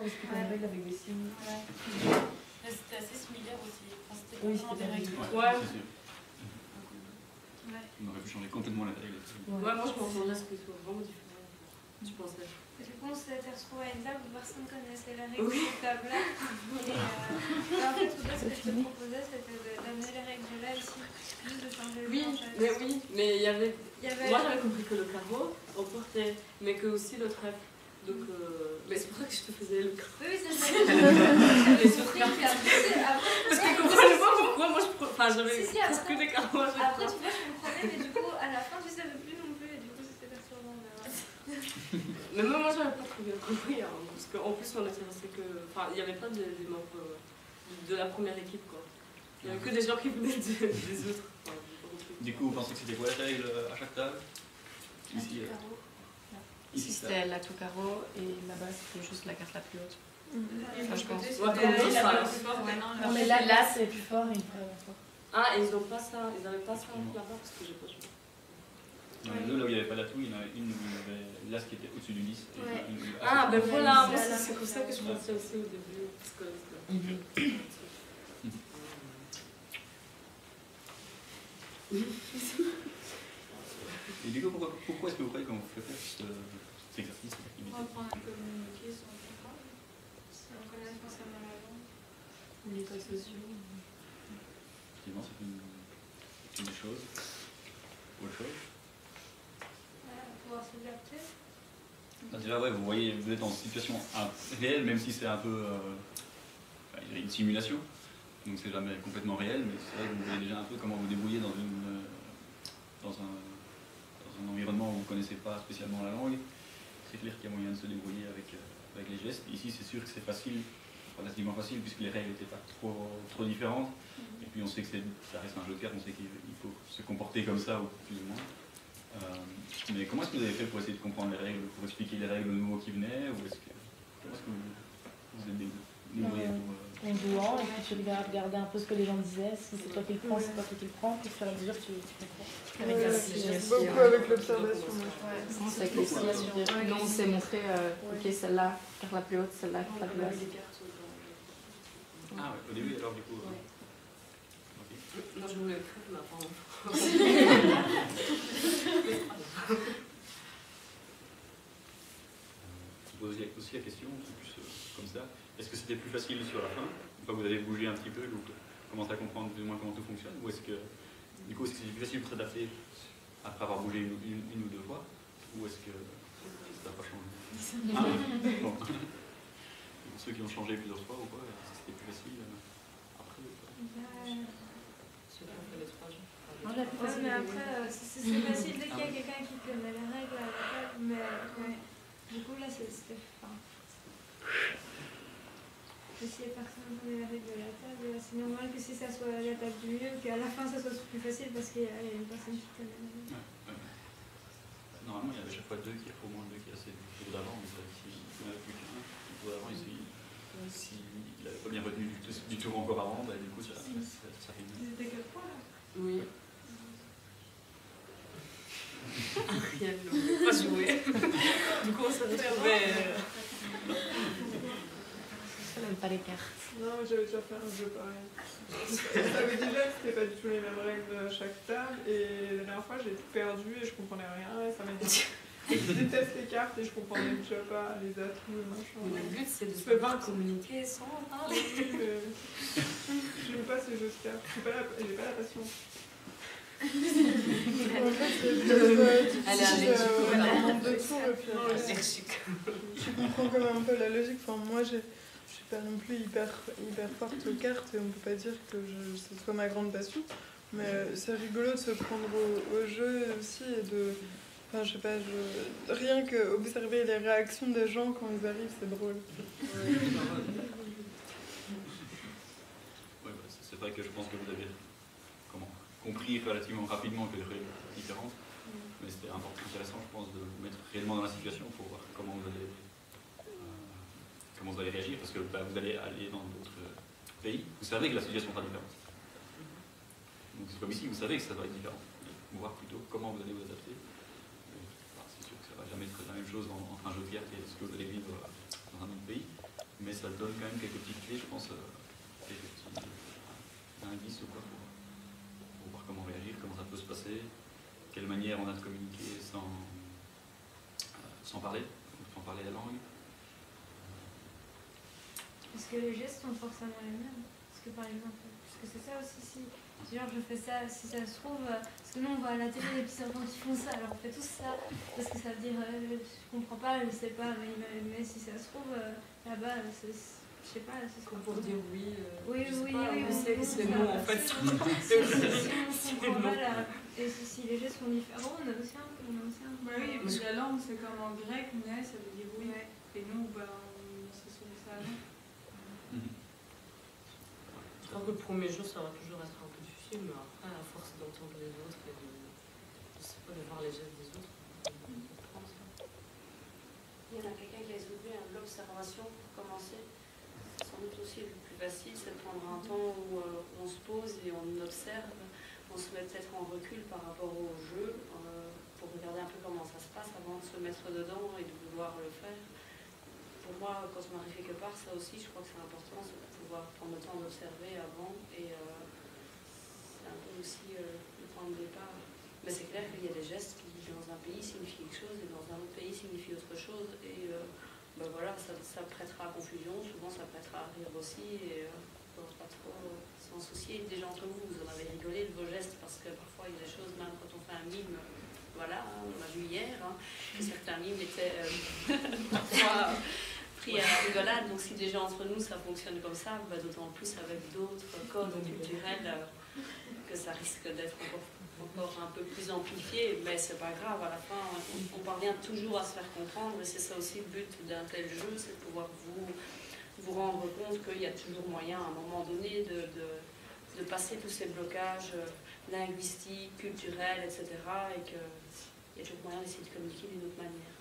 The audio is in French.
Oh, c'était comme une règle avec des signes. Ouais. Mais c'était assez similaire aussi. Enfin, c'était Oui, vraiment des règles. Ouais. C'est sûr. Ouais. On aurait pu changer complètement la règle. Ouais, moi je m'entendais à ce que ce soit vraiment différent. Tu pensais? Du coup, on s'était retrouvés à une table où personne ne connaissait les règles Oui. de cette table-là. Et en fait, tout ce que je te proposais, c'était d'amener les règles de là ici. Juste de changer le Oui, nom, en fait. mais il y avait. Il y avait... Moi j'avais compris que le carreau emportait, mais que aussi le trèfle. Donc, mais c'est pour ça que je te faisais le carreau. Oui, c'est ça. Les autres carreaux. Après, Parce que je comprenais pas pourquoi moi je. Enfin, j'avais Si, presque que des carreaux à chaque après, fois. tu vois, je comprenais, mais du coup, à la fin, je ne savais plus non plus. Et du coup, c'était perturbant. Mais ouais. Mais même moi j'avais pas trop bien compris, hein, parce qu'en plus on était resté que. Enfin, il n'y avait pas des membres de la première équipe quoi. Il n'y avait que des gens qui venaient des autres. Enfin, Du coup, vous pensez que c'était quoi la règle à chaque table? Ici, Ici c'était la tout carreau et là-bas c'était juste la carte la plus haute. Enfin, je pense. Ouais, comme d'autres, ça va. Non, mais là c'est plus fort et une fois fort. Ah, et ils n'ont pas ça, ils n'avaient pas ça là-bas parce que j'ai pas joué. dans les deux, là où il n'y avait pas l'atout, il y en avait une où il y avait l'as qui était au-dessus du 10. Et Ouais. une où- Ah, ben voilà, moi, c'est c'est comme ça que je pensais aussi au début. Parce que, Et du coup, pourquoi est-ce que vous croyez qu'on fait faire cet exercice, cette activité? On apprend à communiquer sans comprendre. Si on connaît forcément la langue. Les états sociaux. Effectivement, c'est une des choses. Autre chose. Pouvoir s'adapter. Déjà, ouais, vous voyez, vous êtes en situation réelle, même si c'est un peu une simulation. Donc c'est jamais complètement réel, mais c'est vrai que vous voyez déjà un peu comment vous débrouillez dans un environnement où vous ne connaissez pas spécialement la langue. C'est clair qu'il y a moyen de se débrouiller avec les gestes. Ici, c'est sûr que c'est facile, relativement facile, puisque les règles n'étaient pas trop différentes. Et puis on sait que ça reste un jeu de cartes, on sait qu'il faut se comporter comme ça, ou plus ou moins. Mais comment est-ce que vous avez fait pour essayer de comprendre les règles, pour expliquer les règles aux nouveaux qui venaient, ou comment est-ce que vous êtes débrouillé pour... En jouant, et puis tu regardais un peu ce que les gens disaient, si c'est toi qui le prends, si c'est pas toi qui le prends, puis au fur et à mesure tu comprends. Beaucoup avec l'observation. C'est avec les signes. Nous on s'est montré, ok celle-là, carte la plus haute, celle-là, carte la plus basse. Ah ouais, au début alors du coup... Non, je voulais le crêpe, mais apparemment. Je pose aussi la question, c'est plus comme ça. Est-ce que c'était plus facile sur la fin, une fois que vous avez bougé un petit peu, que vous commencez à comprendre plus ou moins comment tout fonctionne, ou est-ce que du coup c'était plus facile pour s'adapter après avoir bougé une ou deux fois, ou est-ce que ça n'a pas changé? Ah, bon. Pour ceux qui ont changé plusieurs fois ou quoi, est-ce que c'était plus facile après ou pas? Ceux qui ont fait les 3 jours. Ouais, mais après, c'est facile dès qu'il y a quelqu'un qui connaît les règles à la table, mais ouais. Du coup, là, c'était. Enfin, si personne ne connaît les règles de la table, c'est normal que si ça soit à la table du milieu, qu'à la fin ça soit plus facile parce qu'il y a une personne qui connaît les règles. Ouais. Normalement, il y avait chaque fois au moins deux qui assez du tour d'avant, mais s'il n'y en avait plus qu'un, le tour d'avant, s'il n'avait pas bien retenu du tour encore avant, bah, du coup, ça fait mieux. C'était quel point là? Oui. Ariel, on ne peut pas jouer. Du coup, on s'est retrouvés. Je n'aime pas les cartes. Non, j'avais déjà fait un jeu pareil. Je savais déjà que c'était pas du tout les mêmes règles à chaque table, et la dernière fois j'ai tout perdu et je comprenais rien, et ça m'a dit. Je déteste les cartes et je comprenais déjà pas les atouts et machin. Le but, c'est de Je peux pas communiquer sans parler. J'aime pas ces jeux de cartes, j'ai pas la patience. En fait, Elle est allergique. un nombre de tours et puis Allergique. tu comprends quand même un peu la logique. Enfin, moi, je suis pas non plus hyper forte aux cartes et on peut pas dire que ce soit ma grande passion. Mais c'est rigolo de se prendre au jeu aussi et de... Enfin, je sais pas, rien que observer les réactions des gens quand ils arrivent, c'est drôle. Ouais, c'est vrai que je pense que vous avez compris relativement rapidement que les règles étaient différentes, mais c'était intéressant, je pense, de vous mettre réellement dans la situation pour voir comment vous allez réagir, parce que vous allez aller dans d'autres pays, vous savez que la situation sera différente. Donc c'est comme ici, vous savez que ça va être différent. Voir plutôt comment vous allez vous adapter. C'est sûr que ça ne va jamais être la même chose entre un jeu de cartes et ce que vous allez vivre dans un autre pays, mais ça donne quand même quelques petites clés, je pense, quelques petits indices ou quoi, pour voir comment réagir, comment ça peut se passer, quelle manière on a de communiquer sans parler la langue. Est-ce que les gestes sont forcément les mêmes? Parce que par exemple, parce que c'est ça aussi, si genre je fais ça, si ça se trouve, parce que nous on voit à la télé des petits enfants qui font ça, alors on fait tous ça, parce que ça veut dire, je comprends pas, je sais pas, mais si ça se trouve, là-bas, je sais pas, c'est Comme pour dire oui. Oui, je sais oui, pas, oui, on sait que c'est ça. non en fait. Si on comprend pas là, et si les gestes sont différents, on a aussi un peu, Bah oui, parce que la langue, c'est comme en grec, mais ça veut dire oui. Ouais. Et nous, bah, on s'associe ça à non. Je crois que le premier jour, ça va toujours être un peu difficile, mais après, à force d'entendre les autres et de voir les gestes des autres, on comprend ça. Il y en a quelqu'un qui a soulevé l'observation pour commencer. C'est sans doute aussi le plus facile, c'est de prendre un temps où on se pose et on observe. On se met peut-être en recul par rapport au jeu pour regarder un peu comment ça se passe avant de se mettre dedans et de vouloir le faire. Pour moi, quand on arrive quelque part, ça aussi, je crois que c'est important, c'est de pouvoir prendre le temps d'observer avant et c'est un peu aussi le point de départ. Mais c'est clair qu'il y a des gestes qui, dans un pays, signifient quelque chose et dans un autre pays, signifient autre chose. Et ben voilà, ça prêtera à confusion, souvent ça prêtera à rire aussi. Et on ne doit pas trop s'en soucier. Des gens entre vous, vous en avez rigolé de vos gestes parce que parfois il y a des choses, même quand on fait un mime, voilà, on l'a vu hier, que certains mimes étaient parfois pris à la rigolade. Donc si déjà entre nous ça fonctionne comme ça, bah, d'autant plus avec d'autres codes culturels que ça risque d'être encore un peu plus amplifié, mais c'est pas grave, à la fin on parvient toujours à se faire comprendre et c'est ça aussi le but d'un tel jeu, c'est de pouvoir vous rendre compte qu'il y a toujours moyen à un moment donné de passer tous ces blocages linguistiques, culturels, etc. et qu'il y a toujours moyen d'essayer de communiquer d'une autre manière.